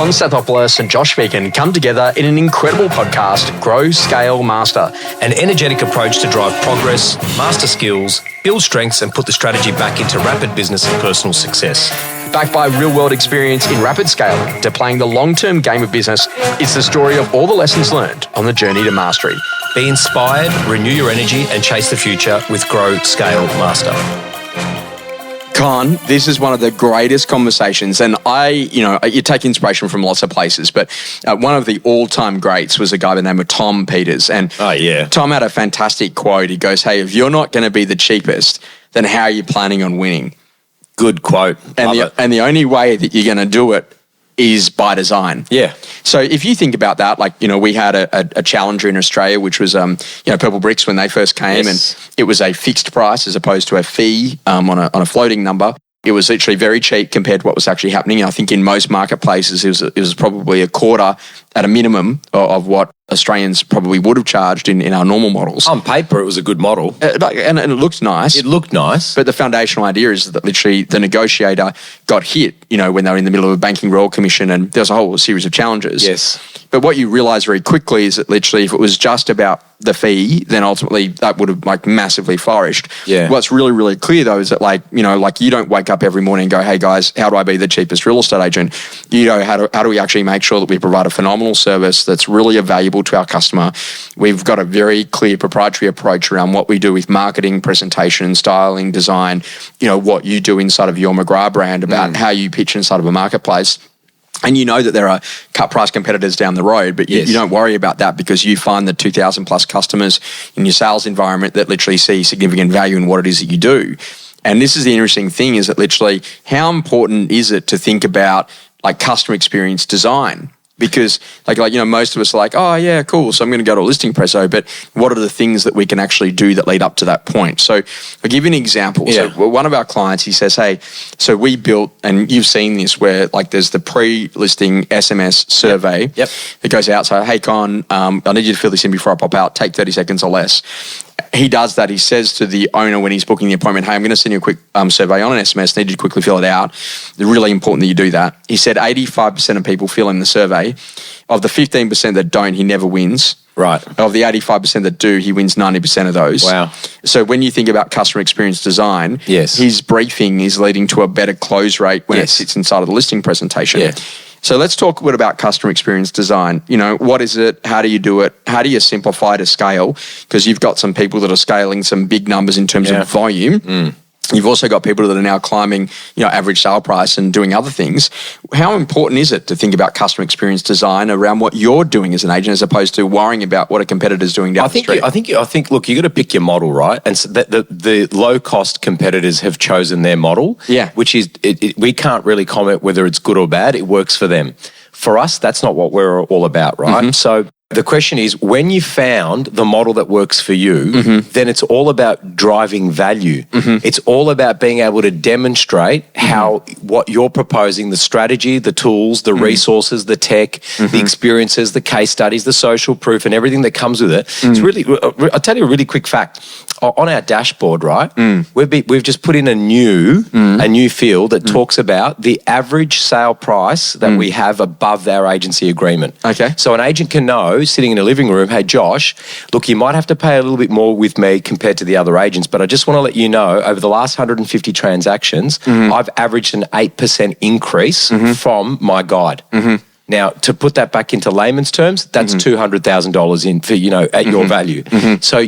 Con Stathopoulos and Josh Phegan come together in an incredible podcast, Grow, Scale, Master. An energetic approach to drive progress, master skills, build strengths and put the strategy back into rapid business and personal success. Backed by real-world experience in rapid scaling to playing the long-term game of business, it's the story of all the lessons learned on the journey to mastery. Be inspired, renew your energy and chase the future with Grow, Scale, Master. Con, this is one of the greatest conversations, and you take inspiration from lots of places, but one of the all-time greats was a guy by the name of Tom Peters. And Tom had a fantastic quote. He goes, "Hey, if you're not going to be the cheapest, then how are you planning on winning?" Good quote. And the only way that you're going to do it is by design. Yeah. So if you think about that, we had a challenger in Australia, which was, Purple Bricks when they first came, and it was a fixed price as opposed to a fee on a floating number. It was literally very cheap compared to what was actually happening. And I think in most marketplaces, it was probably a quarter at a minimum of what Australians probably would have charged in our normal models. On paper, it was a good model. And it looked nice. It looked nice. But the foundational idea is that literally the negotiator got hit, when they were in the middle of a banking royal commission, and there was a whole series of challenges. Yes. But what you realise very quickly is that literally if it was just about the fee, then ultimately that would have massively flourished. Yeah. What's really, really clear though is that you don't wake up every morning and go, "Hey guys, how do I be the cheapest real estate agent?" How do we actually make sure that we provide a phenomenal service that's really valuable to our customer? We've got a very clear proprietary approach around what we do with marketing, presentation, styling, design, what you do inside of your McGrath brand about how you pitch inside of a marketplace. And you know that there are cut price competitors down the road, but you don't worry about that because you find the 2,000 plus customers in your sales environment that literally see significant value in what it is that you do. And this is the interesting thing, is that literally how important is it to think about customer experience design? Because most of us are like, "Oh yeah, cool, so I'm going to go to a listing presso," but what are the things that we can actually do that lead up to that point? So I'll give you an example. Yeah. So one of our clients, he says, "Hey, so we built," and you've seen this, where there's the pre-listing SMS survey that goes out. So, "Hey Con, I need you to fill this in before I pop out. Take 30 seconds or less." He does that. He says to the owner when he's booking the appointment, "Hey, I'm going to send you a quick survey on an SMS. Need you to quickly fill it out. It's really important that you do that." He said 85% of people fill in the survey. Of the 15% that don't, he never wins. Right. Of the 85% that do, he wins 90% of those. Wow. So when you think about customer experience design, Yes. his briefing is leading to a better close rate when it sits inside of the listing presentation. Yeah. So let's talk a bit about customer experience design. What is it? How do you do it? How do you simplify to scale? Because you've got some people that are scaling some big numbers in terms of volume. You've also got people that are now climbing, average sale price and doing other things. How important is it to think about customer experience design around what you're doing as an agent, as opposed to worrying about what a competitor's doing down the street? I think. Look, you got to pick your model, right? And so the low cost competitors have chosen their model. Yeah. Which is we can't really comment whether it's good or bad. It works for them. For us, that's not what we're all about, right? Mm-hmm. So the question is, when you found the model that works for you, then it's all about driving value. It's all about being able to demonstrate how what you're proposing, the strategy, the tools, the resources, the tech, the experiences, the case studies, the social proof, and everything that comes with it. It's really. I'll tell you a really quick fact. On our dashboard, right? We've just put in a new field that talks about the average sale price that we have above our agency agreement. Okay. So an agent can know, sitting in a living room, "Hey Josh, look, you might have to pay a little bit more with me compared to the other agents, but I just want to let you know, over the last 150 transactions, I've averaged an 8% increase from my guide." Now, to put that back into layman's terms, that's $200,000 in for at your value. So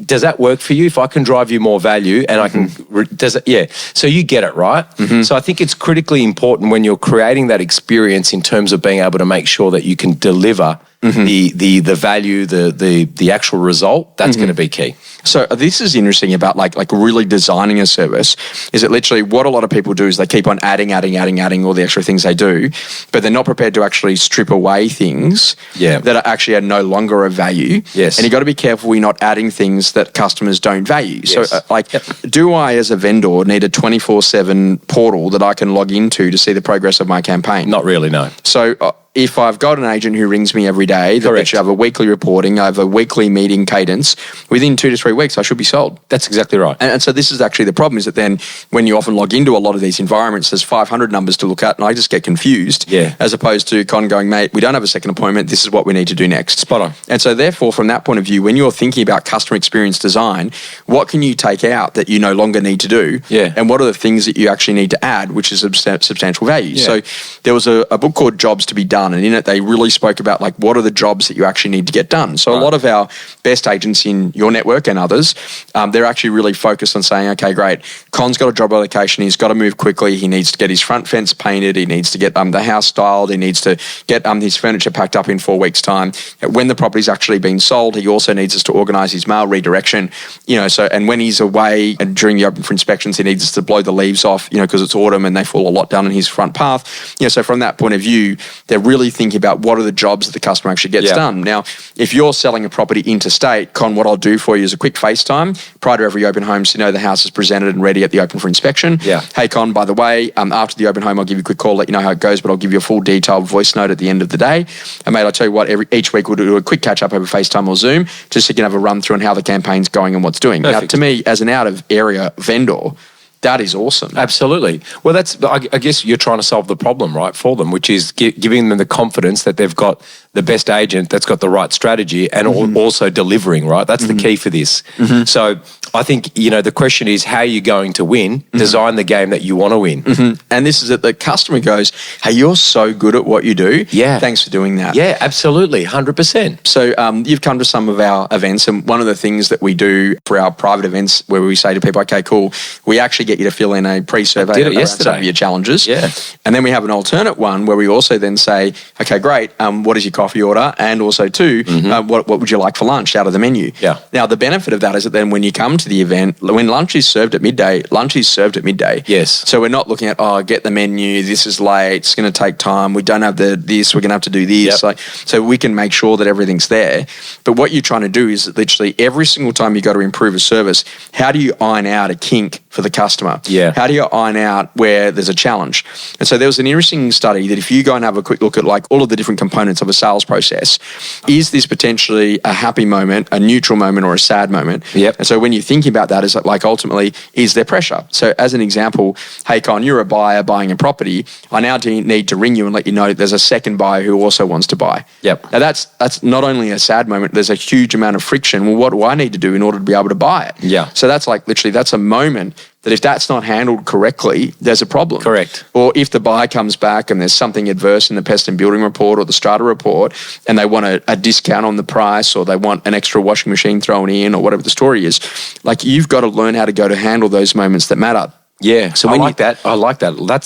does that work for you? If I can drive you more value and I can, does it? Yeah. So you get it, right? So I think it's critically important when you're creating that experience in terms of being able to make sure that you can deliver the value, the actual result. That's going to be key. So this is interesting about like really designing a service, is that literally what a lot of people do is they keep on adding all the extra things they do, but they're not prepared to actually strip away things that are actually no longer of value. Yes. And you've got to be careful we're not adding things that customers don't value. Yes. So do I as a vendor need a 24/7 portal that I can log into to see the progress of my campaign? Not really, no. So if I've got an agent who rings me every day, that should have a weekly reporting, I have a weekly meeting cadence, within 2 to 3 3 weeks, I should be sold. That's exactly right. And so this is actually the problem, is that then when you often log into a lot of these environments, there's 500 numbers to look at, and I just get confused. Yeah. As opposed to Con going, mate, we don't have a second appointment. This is what we need to do next. Spot on. And so therefore, from that point of view, when you're thinking about customer experience design, what can you take out that you no longer need to do? Yeah. And what are the things that you actually need to add, which is substantial value? Yeah. So there was a book called Jobs to be Done, and in it they really spoke about like what are the jobs that you actually need to get done. So a lot of our best agents in your network and others, they're actually really focused on saying, okay, great, Con's got a job allocation, he's got to move quickly, he needs to get his front fence painted, he needs to get the house styled, he needs to get his furniture packed up in 4 weeks' time. When the property's actually been sold, he also needs us to organise his mail redirection, so, and when he's away and during the open for inspections, he needs us to blow the leaves off, because it's autumn and they fall a lot down in his front path. So from that point of view, they're really thinking about what are the jobs that the customer actually gets done. Now, if you're selling a property interstate, Con, what I'll do for you is a quick FaceTime prior to every open home, so you know the house is presented and ready at the open for inspection. Yeah. Hey, Con, by the way, after the open home, I'll give you a quick call, let you know how it goes, but I'll give you a full detailed voice note at the end of the day. And mate, I'll tell you what, each week we'll do a quick catch up over FaceTime or Zoom, just so you can have a run through on how the campaign's going and what's doing. Perfect. Now, to me, as an out of area vendor, that is awesome. Absolutely. Well, I guess you're trying to solve the problem, right, for them, which is giving them the confidence that they've got the best agent that's got the right strategy and also delivering, right? That's the key for this. So I think, the question is, how are you going to win? Design the game that you want to win. And this is that the customer goes, hey, you're so good at what you do. Yeah. Thanks for doing that. Yeah, absolutely. 100%. So you've come to some of our events, and one of the things that we do for our private events where we say to people, okay, cool, we actually get you to fill in a pre-survey did it around yesterday. some of your challenges. Yeah. And then we have an alternate one where we also then say, okay, great, what is your coffee order? And also too, what would you like for lunch out of the menu? Yeah. Now, the benefit of that is that then when you come to the event, when lunch is served at midday, lunch is served at midday. Yes. So we're not looking at, get the menu, this is late, it's going to take time, we don't have this, we're going to have to do this. Yep. So we can make sure that everything's there. But what you're trying to do is literally every single time you got to improve a service, how do you iron out a kink for the customer? Yeah. How do you iron out where there's a challenge? And so there was an interesting study that if you go and have a quick look at like all of the different components of a sales process, is this potentially a happy moment, a neutral moment, or a sad moment? Yep. And so when you're thinking about that, is like ultimately, is there pressure? So as an example, hey Con, you're a buyer buying a property. I now need to ring you and let you know there's a second buyer who also wants to buy. Yep. Now that's not only a sad moment, there's a huge amount of friction. Well, what do I need to do in order to be able to buy it? Yeah. So that's like literally, that's a moment that if that's not handled correctly, there's a problem. Correct. Or if the buyer comes back and there's something adverse in the pest and building report or the strata report and they want a discount on the price or they want an extra washing machine thrown in or whatever the story is, like you've got to learn how to go to handle those moments that matter. Yeah. So I like that.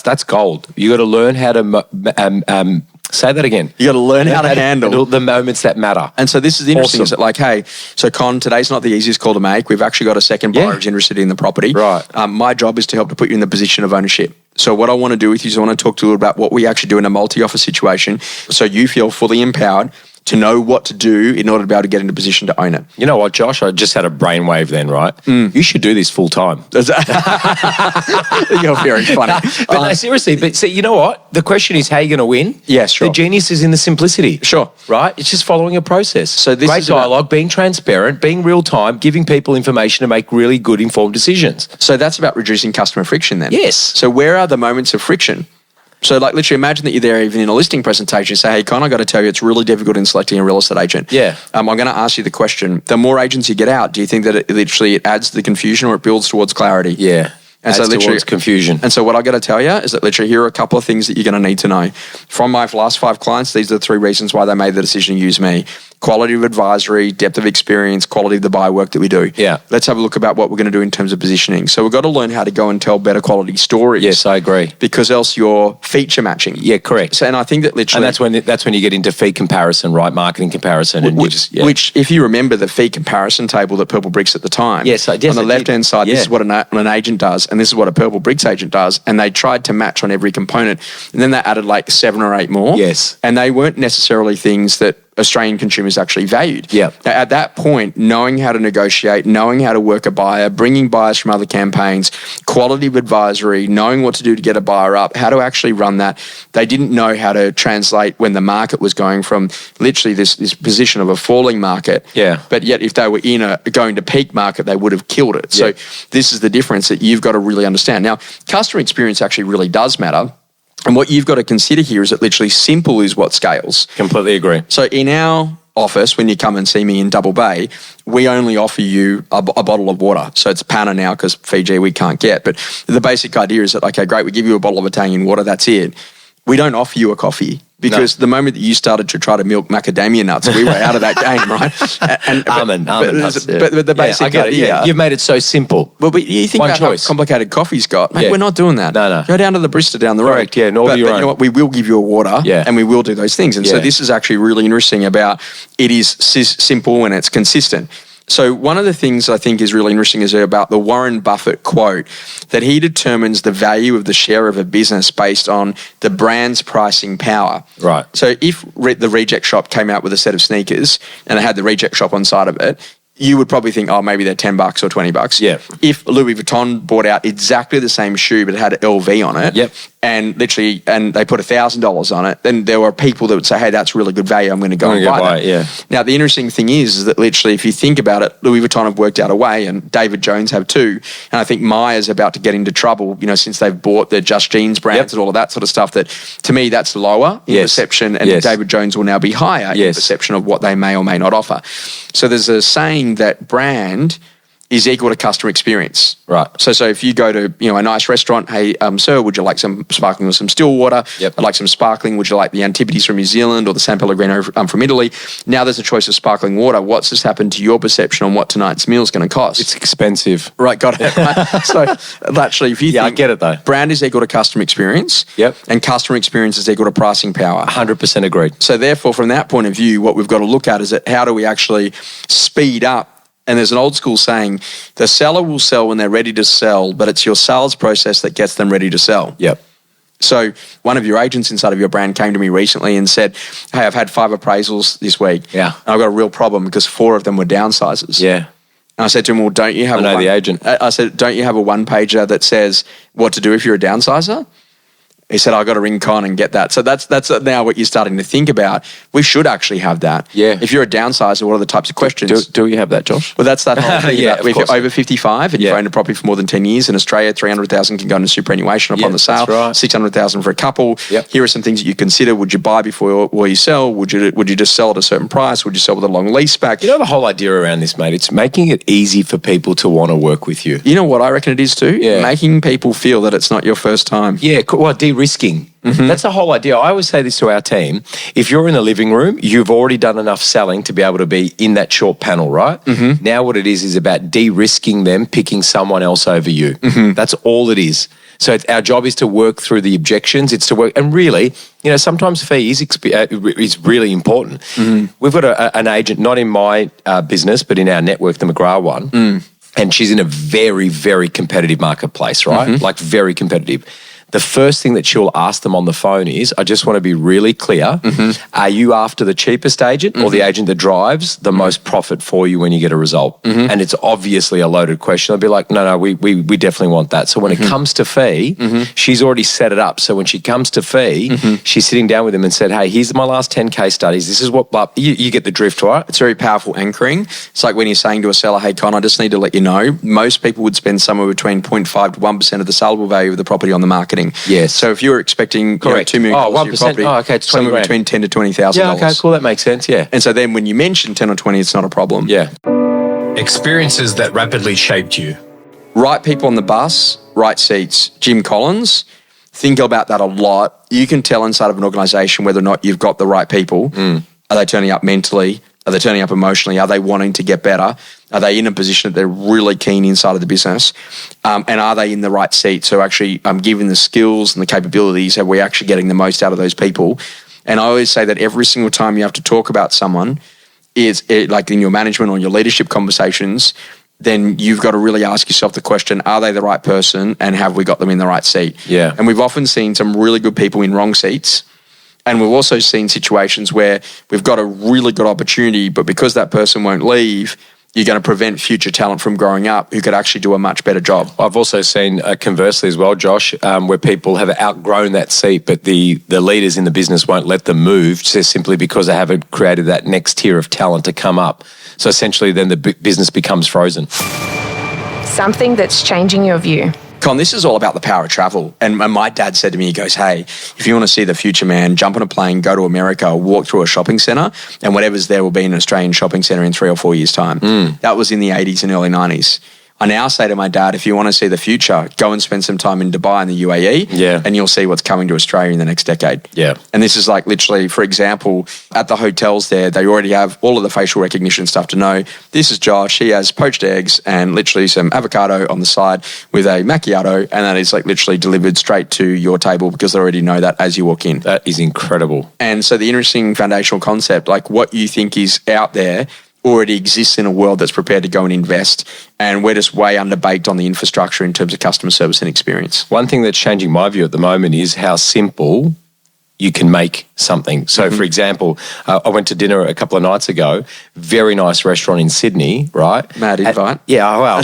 That's gold. You got to learn how to say that again. You got to learn how to handle the moments that matter. And so this is the interesting, Awesome. is that like, hey, so Con, today's not the easiest call to make. We've actually got a second buyer who's interested in the property. Right. My job is to help to put you in the position of ownership. So what I want to do with you is I want to talk to you about what we actually do in a multi-offer situation so you feel fully empowered to know what to do in order to be able to get into position to own it. You know what, Josh? I just had a brainwave then, right? You should do this full time. You're very funny. But no, seriously, but see, you know what? The question is how you're going to win. Yeah, sure. The genius is in the simplicity. Sure. Right? It's just following a process. So this Great is about- dialogue, being transparent, being real time, giving people information to make really good informed decisions. So that's about reducing customer friction then. Yes. So where are the moments of friction? So like literally imagine that you're there even in a listing presentation, say, hey, Con, I got to tell you, it's really difficult in selecting a real estate agent. Yeah. I'm going to ask you the question, the more agents you get out, do you think that it adds to the confusion or it builds towards clarity? Yeah. And Adds so literally towards confusion. And so what I got to tell you is that literally here are a couple of things that you're going to need to know. From my last 5 clients, these are the 3 reasons why they made the decision to use me. Quality of advisory, depth of experience, quality of the buy work that we do. Yeah. Let's have a look about what we're going to do in terms of positioning. So we've got to learn how to go and tell better quality stories. Yes, I agree. Because else you're feature matching. Yeah, correct. So, and I think that literally... And that's when you get into fee comparison, right? Marketing comparison. And which, if you remember the fee comparison table that Purple Bricks at the time, yes, on the left-hand side, this is what an agent does, and this is what a Purple Bricks agent does, and they tried to match on every component, and then they added like 7 or 8 more. Yes. And they weren't necessarily things that Australian consumers actually valued. Yeah. Now, at that point, knowing how to negotiate, knowing how to work a buyer, bringing buyers from other campaigns, quality of advisory, knowing what to do to get a buyer up, how to actually run that. They didn't know how to translate when the market was going from literally this position of a falling market. Yeah. But yet if they were in a going to peak market, they would have killed it. Yeah. So this is the difference that you've got to really understand. Now, customer experience actually really does matter. And what you've got to consider here is that literally simple is what scales. Completely agree. So in our office, when you come and see me in Double Bay, we only offer you a bottle of water. So it's Pana now because Fiji we can't get. But the basic idea is that, okay, great, we give you a bottle of Italian water, that's it. We don't offer you a coffee. Because the moment that you started to try to milk macadamia nuts, we were out of that game, right? Almond nuts. But the basic idea... You've made it so simple. Well, but you think about how complicated coffee's got. Mate, we're not doing that. No. Go down to the barista down the road. Correct, yeah, but you know what? We will give you a water and we will do those things. And so this is actually really interesting about it is simple and it's consistent. So one of the things I think is really interesting is about the Warren Buffett quote that he determines the value of the share of a business based on the brand's pricing power. Right. So if the Reject Shop came out with a set of sneakers and it had the Reject Shop on side of it, you would probably think, oh, maybe they're $10 or $20. Yeah. If Louis Vuitton bought out exactly the same shoe but it had LV on it, and they put $1,000 on it, then there were people that would say, hey, that's really good value, I'm going to go and buy that. Now, the interesting thing is that literally if you think about it, Louis Vuitton have worked out a way and David Jones have too. And I think Maya's about to get into trouble, since they've bought the Just Jeans brands and all of that sort of stuff, that to me that's lower in perception and David Jones will now be higher in perception of what they may or may not offer. So there's a saying that brand is equal to customer experience. Right. So if you go to, a nice restaurant, hey, sir, would you like some sparkling or some still water? I'd like some sparkling. Would you like the Antipodes from New Zealand or the San Pellegrino from Italy? Now there's a choice of sparkling water. What's this happened to your perception on what tonight's meal is going to cost? It's expensive. Right, got it. Right? So actually, if you think I get it though. Brand is equal to customer experience. And customer experience is equal to pricing power. 100% agreed. So therefore, from that point of view, what we've got to look at is that how do we actually speed up. And there's an old school saying, the seller will sell when they're ready to sell, but it's your sales process that gets them ready to sell. So one of your agents inside of your brand came to me recently and said, hey, I've had 5 appraisals this week. And I've got a real problem because 4 of them were downsizers. And I said to him, well, don't you have the agent. I said, don't you have a one-pager that says what to do if you're a downsizer? He said, I got to ring Con and get that. So that's now what you're starting to think about. We should actually have that. If you're a downsizer, what are the types of questions? Do you have that, Josh? Well, that's that whole thing. If you're over 55 and you've owned a property for more than 10 years in Australia, 300,000 can go into superannuation upon the sale. That's right. 600,000 for a couple. Here are some things that you consider. Would you buy before you sell? Would you just sell at a certain price? Would you sell with a long lease back? The whole idea around this, mate, it's making it easy for people to want to work with you. You know what I reckon it is too? Making people feel that it's not your first time. Well, de-risking. That's the whole idea. I always say this to our team. If you're in the living room, you've already done enough selling to be able to be in that short panel, right? Now what it is about de-risking them, picking someone else over you. That's all it is. So our job is to work through the objections. It's to work, and really, sometimes fee is really important. We've got an agent, not in my business, but in our network, the McGrath one, and she's in a very, very competitive marketplace, right? Like very competitive. The first thing that she'll ask them on the phone is, I just want to be really clear, are you after the cheapest agent or the agent that drives the most profit for you when you get a result? And it's obviously a loaded question. I'll be like, no, we definitely want that. So when it comes to fee, she's already set it up. So when she comes to fee, she's sitting down with him and said, hey, here's my last 10 case studies. This is what, you get the drift, right? It's very powerful anchoring. It's like when you're saying to a seller, hey, Con, I just need to let you know, most people would spend somewhere between 0.5 to 1% of the saleable value of the property on the marketing. Yes. So if you're expecting $2 million for your property, it's 20 somewhere between $10,000 to $20,000. Yeah, okay, cool. That makes sense. Yeah. And so then when you mention 10 or 20, it's not a problem. Yeah. Experiences that rapidly shaped you. Right people on the bus, right seats. Jim Collins, think about that a lot. You can tell inside of an organisation whether or not you've got the right people. Are they turning up mentally? Are they turning up emotionally? Are they wanting to get better? Are they in a position that they're really keen inside of the business? And are they in the right seat? So actually given the skills and the capabilities, are we actually getting the most out of those people? And I always say that every single time you have to talk about someone, like in your management or your leadership conversations, then you've got to really ask yourself the question, are they the right person and have we got them in the right seat? Yeah. And we've often seen some really good people in wrong seats. And we've also seen situations where we've got a really good opportunity, but because that person won't leave, you're going to prevent future talent from growing up who could actually do a much better job. I've also seen conversely as well, Josh, where people have outgrown that seat, but the leaders in the business won't let them move just simply because they haven't created that next tier of talent to come up. So essentially then the business becomes frozen. Something that's changing your view. Con, this is all about the power of travel. And my dad said to me, he goes, hey, if you want to see the future, man, jump on a plane, go to America, walk through a shopping centre, and whatever's there will be an Australian shopping centre in 3 or 4 years' time. That was in the 80s and early 90s. I now say to my dad, if you want to see the future, go and spend some time in Dubai and the UAE, and you'll see what's coming to Australia in the next decade. Yeah. And this is like literally, for example, at the hotels there, they already have all of the facial recognition stuff to know. This is Josh. He has poached eggs and literally some avocado on the side with a macchiato, and that is like literally delivered straight to your table because they already know that as you walk in. That is incredible. And so the interesting foundational concept, like what you think is out there, already exists in a world that's prepared to go and invest, and we're just way underbaked on the infrastructure in terms of customer service and experience. One thing that's changing my view at the moment is how simple you can make something. So, for example, I went to dinner a couple of nights ago, very nice restaurant in Sydney, right? Mad invite. Yeah, well, I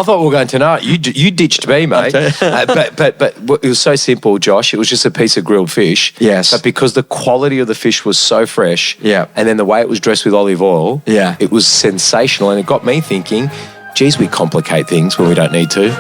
thought we were going tonight. You ditched me, mate. But it was so simple, Josh. It was just a piece of grilled fish. Yes. But because the quality of the fish was so fresh, Yeah. and then the way it was dressed with olive oil, Yeah. it was sensational. And it got me thinking, geez, we complicate things when we don't need to.